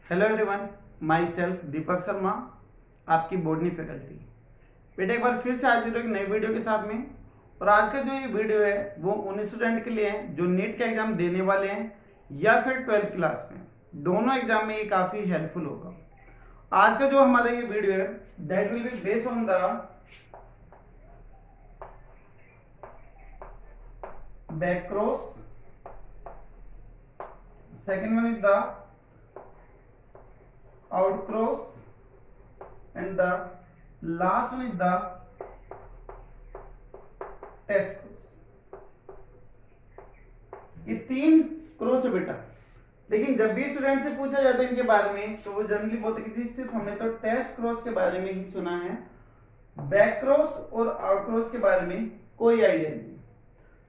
Hello everyone, my self Deepak Sharma, आपकी बोर्डनी faculty. बेटा एक बार फिर से आज एक नई वीडियो के साथ में। और आज का जो ये वीडियो है वो उन स्टूडेंट के लिए है जो नीट का एग्जाम देने वाले हैं या फिर 12th क्लास में, दोनों एग्जाम में ये काफ़ी हेल्पफुल होगा। आज का जो हमारा ये वीडियो है that will be based on the back cross, second one is the out cross and the last one is the test cross। ये तीन क्रॉस है बेटा, लेकिन जब भी स्टूडेंट से पूछा जाता है इनके बारे में तो वो जनरली बोलते हैं कि सिर्फ हमने तो टेस्ट क्रॉस के बारे में ही सुना है, बैक क्रॉस और आउट क्रॉस के बारे में कोई आइडिया नहीं।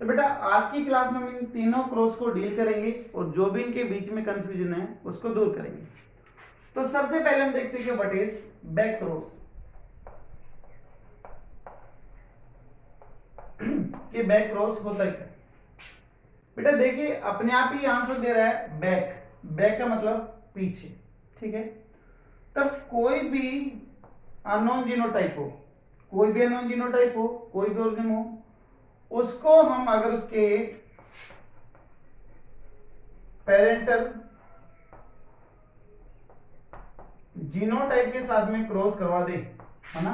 तो बेटा आज की क्लास में हम इन तीनों क्रॉस को डील करेंगे और जो भी इनके बीच में कंफ्यूजन है उसको दूर करेंगे। तो सबसे पहले हम देखते हैं कि व्हाट इज बैक क्रॉस। कि बैक क्रॉस होता है क्या? बेटा देखिए अपने आप ही आंसर दे रहा है बैक। बैक का मतलब पीछे, ठीक है। तब कोई भी अननोन जीनोटाइप हो, कोई भी अननोन जीनोटाइप हो, कोई भी ऑर्गेनिज्म हो, उसको हम अगर उसके पेरेंटल जीनोटाइप के साथ में क्रॉस करवा दे, है ना,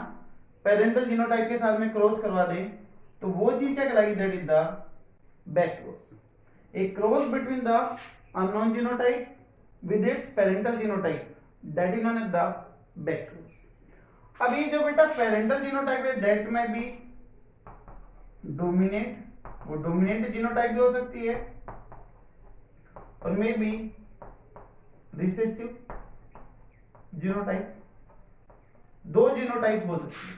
पेरेंटल जीनोटाइप के साथ में क्रॉस करवा दे, तो वो चीज क्या कहलाएगी? That is the back cross. A cross between the unknown genotype with its parental genotype, that is known as the back cross. अब ये जो बेटा पेरेंटल जीनोटाइप है दैट में भी डोमिनेंट, वो डोमिनेंट जीनोटाइप भी हो सकती है और मे बी रिसेसिव जीनोटाइप, दो जीनोटाइप हो सकती है।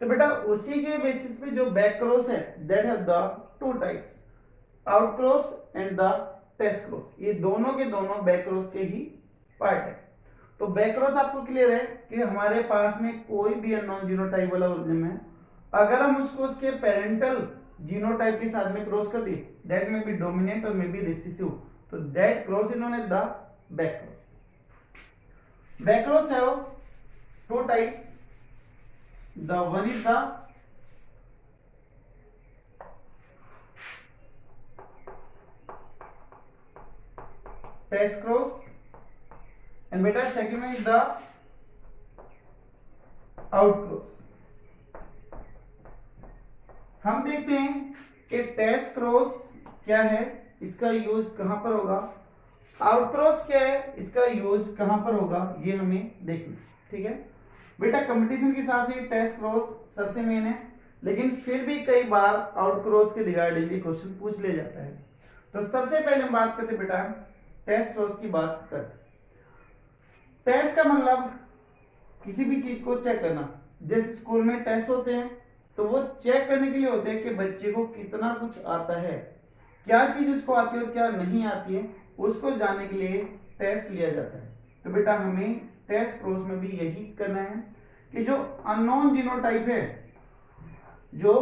तो बेटा उसी के बेसिस पे जो बैक क्रॉस है that have the two types, out cross and the test cross. ये दोनों के दोनों बैक क्रॉस के ही पार्ट है। तो बैक क्रॉस आपको क्लियर है कि हमारे पास में कोई भी अननोन जीनोटाइप वाला ऑर्गेनिज्म है, अगर हम उसको उसके पेरेंटल जीनोटाइप के साथ में क्रॉस कर दिए दैट में बी डोमिनेंट और मे बी रिसेसिव, तो that cross is known as the back cross. Back cross have two types. The one is the test cross and beta second one is the out cross। हम देखते हैं कि test cross क्या है, इसका use कहां पर होगा, आउट क्रॉस क्या है, इसका यूज कहां पर होगा, ये हमें देखना, ठीक है। बेटा कंपटीशन के हिसाब से टेस्ट क्रॉस सबसे मेन है, लेकिन फिर भी कई बार आउट क्रॉस के रिगार्डिंग भी क्वेश्चन पूछ ले जाता है। तो सबसे पहले हम बात करते बेटा टेस्ट क्रॉस की बात करते। टेस्ट का मतलब किसी भी चीज को चेक करना। जैसे स्कूल में टेस्ट होते हैं तो वो चेक करने के लिए होते हैं कि बच्चे को कितना कुछ आता है, क्या चीज उसको आती है और क्या नहीं आती है, उसको जानने के लिए टेस्ट लिया जाता है। तो बेटा हमें टेस्ट क्रॉस में भी यही करना है कि जो अननोन जीनोटाइप है, जो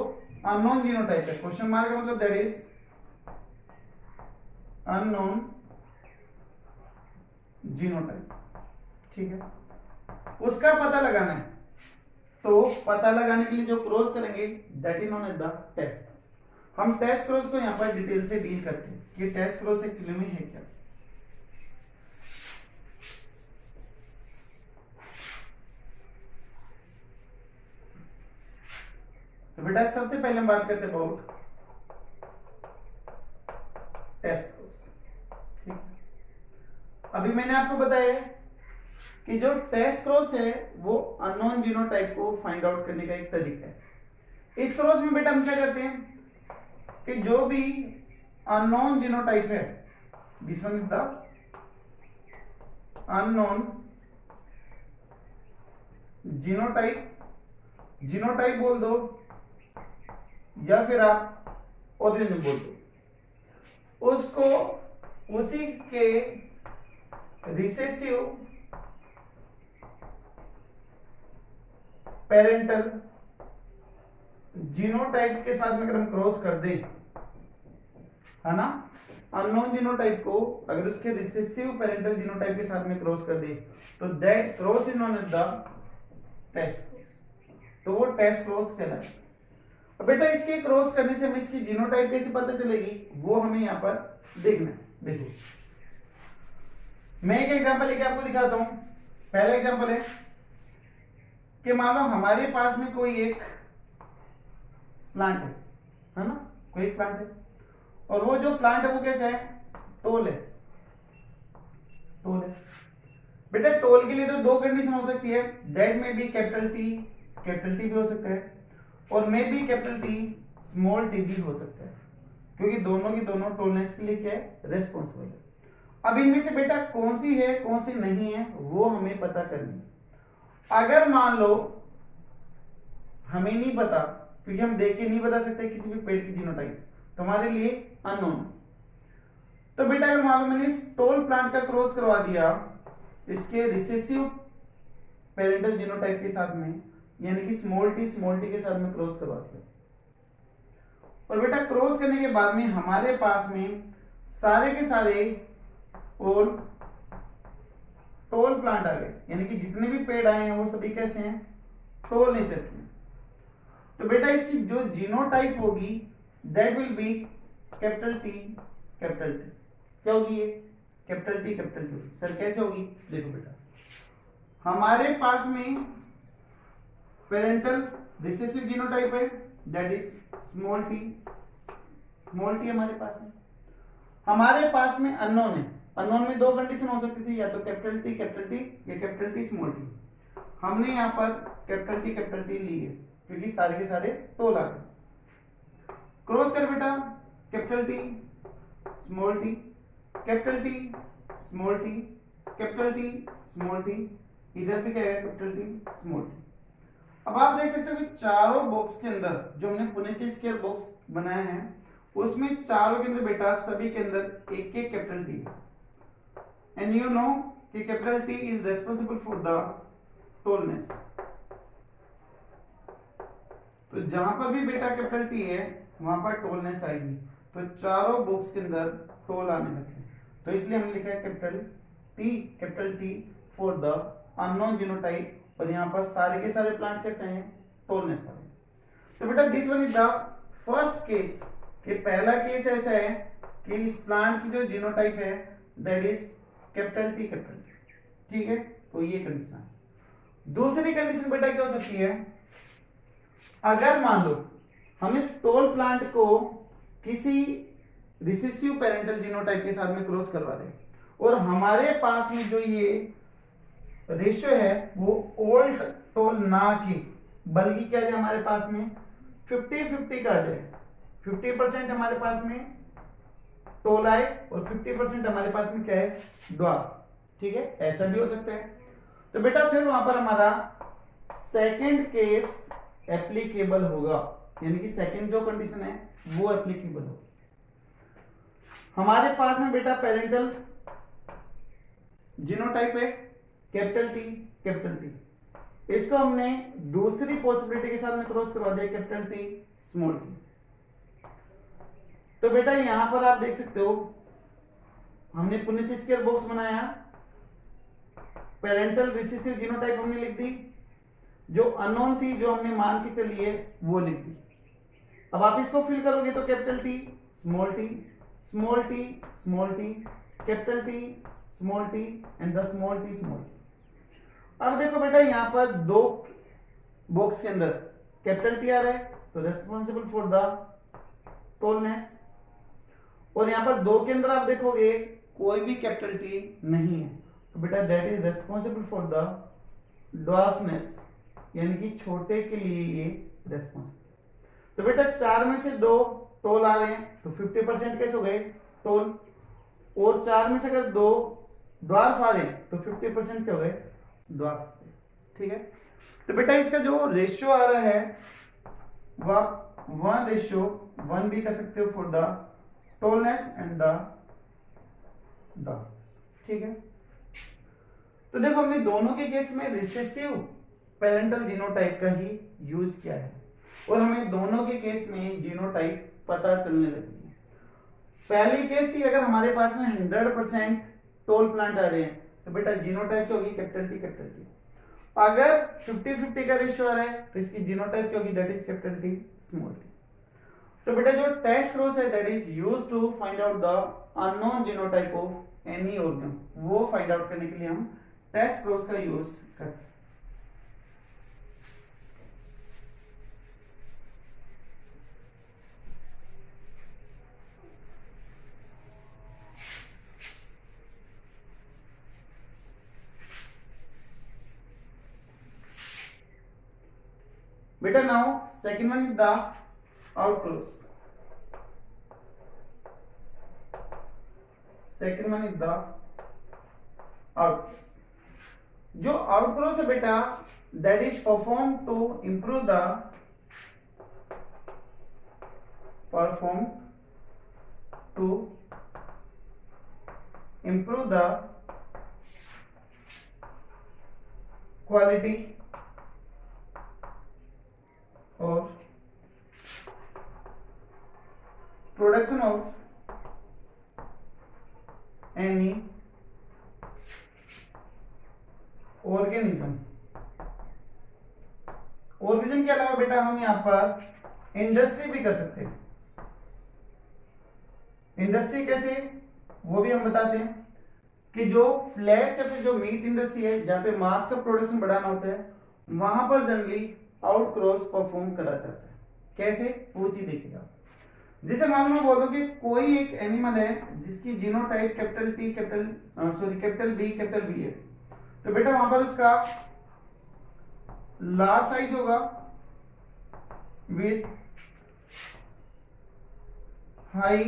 अननोन जीनोटाइप है, क्वेश्चन मार्क का मतलब दैट इज अननोन जीनोटाइप, ठीक है, उसका पता लगाना है। तो पता लगाने के लिए जो क्रॉस करेंगे that is known as the test. हम टेस्ट क्रॉस को यहां पर डिटेल से डील करते हैं कि टेस्ट क्रॉस एक्चुअली में है क्या। तो बेटा सबसे पहले हम बात करते हैं अबाउट टेस्ट क्रॉस, ठीक। अभी मैंने आपको बताया कि जो टेस्ट क्रॉस है वो अननोन जीनोटाइप को फाइंड आउट करने का एक तरीका है। इस क्रॉस में बेटा हम क्या करते हैं कि जो भी अननोन जीनोटाइप है, this one is the unknown genotype, genotype बोल दो या फिर आप ऑर्गेनिज्म बोल दो, उसको उसी के रिसेसिव पेरेंटल जीनोटाइप के साथ में अगर हम क्रॉस कर दें, है ना, अननोन जीनोटाइप को अगर उसके रिसेसिव पेरेंटल जीनोटाइप के साथ में क्रॉस कर दे तो that cross is known as the test cross, तो वो टेस्ट क्रॉस कहलाएगा। अब बेटा इसके क्रॉस करने से हमें इसकी जीनोटाइप कैसे पता चलेगी वो हमें यहाँ पर देखना है। देखो मैं एक एग्जांपल लेके आपको दिखाता हूं। पहला एग्जांपल है कि मान लो हमारे पास में कोई एक प्लांट है ना, कोई एक प्लांट है और वो जो प्लांट है वो कैसा है, टोल है। टोल है बेटा, टोल के लिए तो दो कंडीशन हो सकती है, दैट में बी कैपिटल टी भी हो सकता है और may B capital T small T भी हो सकता है, क्योंकि दोनों की दोनों टोलनेस के लिए क्या है, रेस्पॉन्सिबल है। अब इनमें से बेटा कौन सी है कौन सी नहीं है वो हमें पता करनी है। अगर मान लो हमें नहीं पता, क्योंकि हम देख के नहीं बता सकते किसी भी पेड़ की जीनोटाइप, तो हमारे लिए अननोन। तो बेटा अगर मान लो मैंने इस टोल प्लांट का क्रॉस करवा दिया इसके रिसेसिव पेरेंटल जीनोटाइप के साथ में, यानी कि स्मॉल टी के साथ में क्रॉस करवा दिया, और बेटा क्रॉस करने के बाद में हमारे पास में सारे के सारे टोल प्लांट आ गए, यानी कि जितने भी पेड़ आए हैं वो सभी कैसे हैं, टोल नेचर के। तो बेटा इसकी जो जीनोटाइप होगी that will be capital T. क्या होगी ये, कैपिटल टी होगी। सर कैसे होगी, देखो बेटा हमारे पास में पेरेंटल रिसेसिव जीनोटाइप है दैट इज स्मॉल टी हमारे पास में। हमारे पास में अननोन है, अननोन में दो कंडीशन हो सकती थी, या तो कैपिटल टी या कैपिटल टी स्मॉल टी। हमने यहाँ पर कैपिटल टी ली है क्योंकि सारे के सारे टोल आ गए। क्रॉस कर बेटा capital T small T, capital T small T, capital T small T, इधर भी क्या है कैपिटल टी स्मॉल टी। अब आप देख सकते हो कि चारों बॉक्स के अंदर जो हमने पुनेटी स्क्वायर बॉक्स बनाया है उसमें चारों के अंदर बेटा सभी के अंदर एक एक कैपिटल टी है, एंड यू नो कि capital T is responsible for the tallness. तो जहां पर भी बेटा कैपिटल टी है वहां पर टोलनेस आएगी, तो चारों बॉक्स के अंदर टोल आने लगे, तो इसलिए हमने लिखा है capital T for the unknown genotype, और यहाँ पर सारे के सारे प्लांट कैसे हैं, टोलनेस वाले। तो बेटा this one is the first case, कि पहला केस ऐसा है कि इस प्लांट की जो जीनोटाइप है दैट इज कैपिटल टी, ठीक है, तो ये कंडीशन है। दूसरी कंडीशन बेटा क्या हो सकती है, अगर मान लो हम इस टोल प्लांट को किसी रिसेसिव पेरेंटल जीनोटाइप के साथ में क्रॉस करवा दें और हमारे पास में जो ये रेशियो है वो ओल्ड टोल ना की बल्कि क्या है हमारे पास में 50-50 का आ जाए, 50% हमारे पास में टोल आए और 50% हमारे पास में क्या है, ड्वार्फ, ठीक है, ऐसा भी हो सकता है। तो बेटा फिर वहां पर हमारा सेकंड केस एप्लीकेबल होगा, यानी कि सेकंड जो कंडीशन है वो एप्लीकेबल होगा। हमारे पास में बेटा पेरेंटल जीनोटाइप है कैपिटल टी, इसको हमने दूसरी पॉसिबिलिटी के साथ में क्रॉस करवा दिया कैपिटल टी स्मॉल टी। तो बेटा यहां पर आप देख सकते हो हमने पुनेटी स्क्वायर बॉक्स बनाया, पेरेंटल रिसेसिव जीनोटाइप हमने लिख दी, जो अननोन थी जो हमने मान के चली है वो लिख दी। अब आप इसको फिल करोगे तो capital T small T capital T small T and the small T. अब देखो बेटा यहां पर दो बॉक्स के अंदर कैपिटल टी आ रहा है तो रेस्पॉन्सिबल फॉर द टोलनेस, और यहां पर दो के अंदर आप देखोगे कोई भी कैपिटल टी नहीं है, तो बेटा that is responsible for the dwarfness, यानी कि छोटे के लिए ये रेस्पॉन्सिबल। तो बेटा चार में से दो टोल आ रहे हैं तो 50% कैसे हो गए टोल, और चार में से अगर दो ड्वार्फ आ रहे हैं तो 50% क्या हो गए ड्वार्फ, ठीक है। तो बेटा इसका जो रेशियो आ रहा है वह 1:1 भी कर सकते हो for the tallness and the dwarfness, ठीक है। तो देखो हमने दोनों के केस में रिसेसिव पेरेंटल जीनोटाइप का ही यूज किया है और हमें दोनों के केस में जीनोटाइप पता चलने लगी है। पहली केस थी अगर हमारे पास में 100% टोल प्लांट आ रहे हैं तो बेटा जीनोटाइप क्या होगी, कैपिटल टी कैपिटल टी। अगर 50-50 का रेशियो आ रहा है तो इसकी जीनोटाइप क्या होगी, that is capital T small T. तो बेटा जो टेस्ट क्रॉस है that is used to find out the unknown genotype of any organ, वो फाइंड आउट करने के लिए हम टेस्ट क्रॉस का यूज करते हैं। Beta now second one is the outcross. Second one is the outcross. जो outcross है बेटा that is performed to improve the quality or production of any organism के अलावा बेटा हम यहाँ पर इंडस्ट्री भी कर सकते हैं। इंडस्ट्री कैसे, वो भी हम बताते हैं कि जो फ्लैश या फिर जो मीट इंडस्ट्री है जहाँ पे मांस का प्रोडक्शन बढ़ाना होता है वहां पर जनरली आउटक्रॉस परफॉर्म करा जाता है। कैसे, वो चीज देखिएगा। जैसे मान लो बोल दो कि कोई एक एनिमल है जिसकी genotype capital T capital B है, तो बेटा वहां पर उसका लार्ज साइज होगा विथ हाई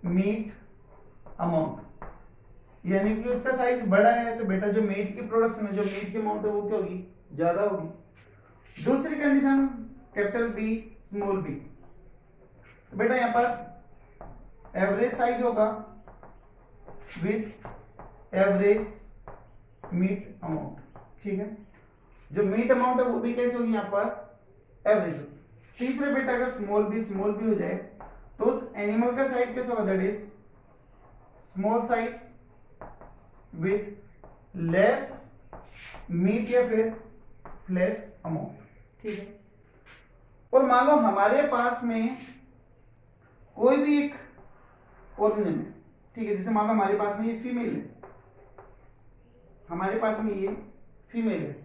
मीट अमाउंट, यानी कि उसका साइज बड़ा है तो बेटा जो मीट की प्रोडक्शन है, जो मीट की अमाउंट है वो क्या होगी, ज्यादा होगी। दूसरी condition capital B small B, तो बेटा यहां पर एवरेज साइज होगा विथ एवरेज मीट अमाउंट, ठीक है। जो मीट अमाउंट है वो भी कैसे होगी, यहाँ पर एवरेज होगी। तीसरे बेटा अगर स्मॉल बी हो जाए तो उस एनिमल का साइज कैसा होगा, that is small size with less meat या फिर फ्लैश अमाउंट, ठीक है। और मान लो हमारे पास में कोई भी एक ऑर्गेनिज्म है, ठीक है, जैसे मान लो हमारे पास में ये फीमेल है, हमारे पास में ये फीमेल है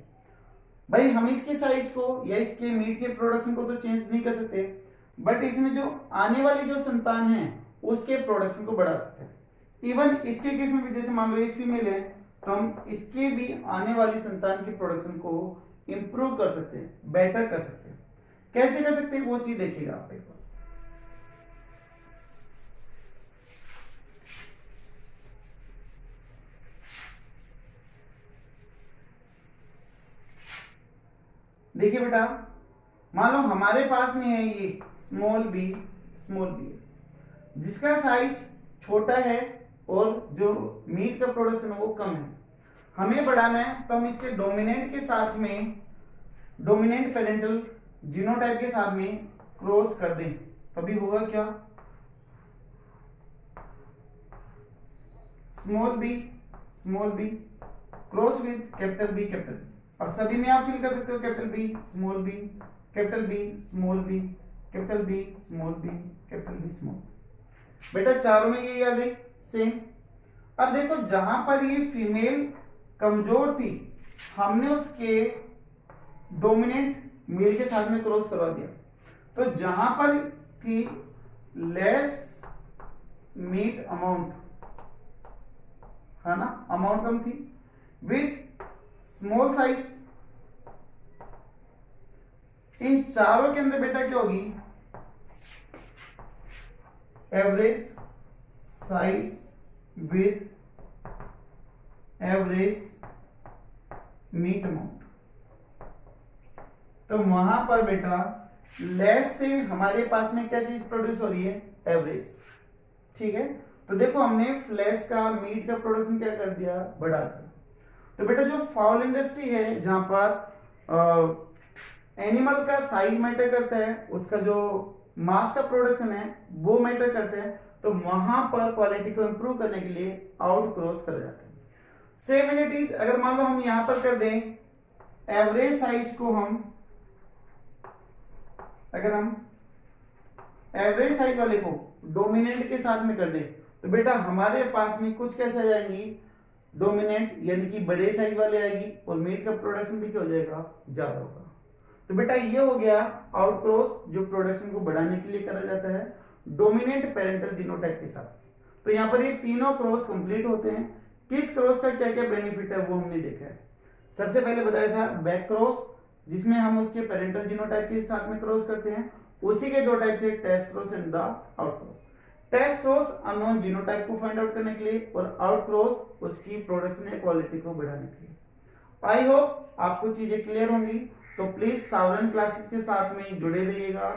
भाई, हम इसके साइज को या इसके मीट के प्रोडक्शन को तो चेंज नहीं कर सकते, बट इसमें जो आने वाली जो संतान है उसके प्रोडक्शन को बढ़ा सकते हैं। इवन इसके केस में भी जैसे मान लो ये फीमेल है तो हम इसके भी आने वाली संतान की प्रोडक्शन को इंप्रूव कर सकते हैं, बेटर कर सकते हैं। कैसे कर सकते हैं वो चीज देखिएगा आप एक बार। देखिए बेटा, मान लो हमारे पास में है ये स्मॉल बी है जिसका साइज छोटा है और जो मीट का प्रोडक्शन है वो कम है, हमें बढ़ाना है तो हम इसके डोमिनेंट के साथ में, डोमिनेंट पेरेंटल जीनोटाइप के साथ में क्रॉस कर दें, तभी होगा क्या, small B cross with capital B. अब सभी में आप फील कर सकते हो capital B small B, capital B small B, capital B small B, capital B small. बेटा चारों में यही आ गई सेम। अब देखो जहां पर ये फीमेल कमजोर थी हमने उसके डोमिनेंट मेल के साथ में क्रॉस करवा दिया, तो जहां पर थी लेस मीट अमाउंट, है ना, अमाउंट कम थी विथ स्मॉल साइज, इन चारों के अंदर बेटा क्या होगी, average size with average meat amount. तो वहां पर बेटा लेस से हमारे पास में क्या चीज प्रोड्यूस हो रही है, एवरेज, ठीक है। तो देखो हमने फ्लैश का मीट का प्रोडक्शन क्या कर दिया, बढ़ा दिया। तो बेटा जो फाउल इंडस्ट्री है जहां पर एनिमल का साइज मैटर करता है, उसका जो मास का प्रोडक्शन है वो मैटर करते हैं, तो वहां पर क्वालिटी को इंप्रूव करने के लिए आउट क्रॉस करा जाता है। सेम एज इट इज, अगर मान लो हम यहां पर कर दें एवरेज साइज को, अगर हम एवरेज साइज वाले को डोमिनेंट के साथ में कर दें, तो बेटा हमारे पास में कुछ कैसे आ जाएंगी, डोमिनेंट यानी कि बड़े साइज वाले आएगी, और मीट का प्रोडक्शन भी क्या हो जाएगा, ज्यादा होगा। तो बेटा ये हो गया आउट क्रॉस, जो प्रोडक्शन को बढ़ाने के लिए करा जाता है डोमिनेंट पेरेंटल जीनोटाइप के साथ। तो यहाँ पर ये तीनों क्रॉस कंप्लीट होते हैं। किस क्रॉस का क्या क्या बेनिफिट है वो हमने देखा है। सबसे पहले बताया था बैक क्रॉस, जिसमें हम उसके पेरेंटल जीनोटाइप के साथ में क्रॉस करते हैं। उसी के दो टाइप थे, test cross and the out cross. Test cross unknown genotype को फाइंड आउट करने के लिए, और आउट क्रॉस उसकी प्रोडक्शन या क्वालिटी को बढ़ाने के लिए। आई होप आपको चीजें क्लियर होंगी। तो प्लीज सावरन क्लासेस के साथ में जुड़े रहिएगा।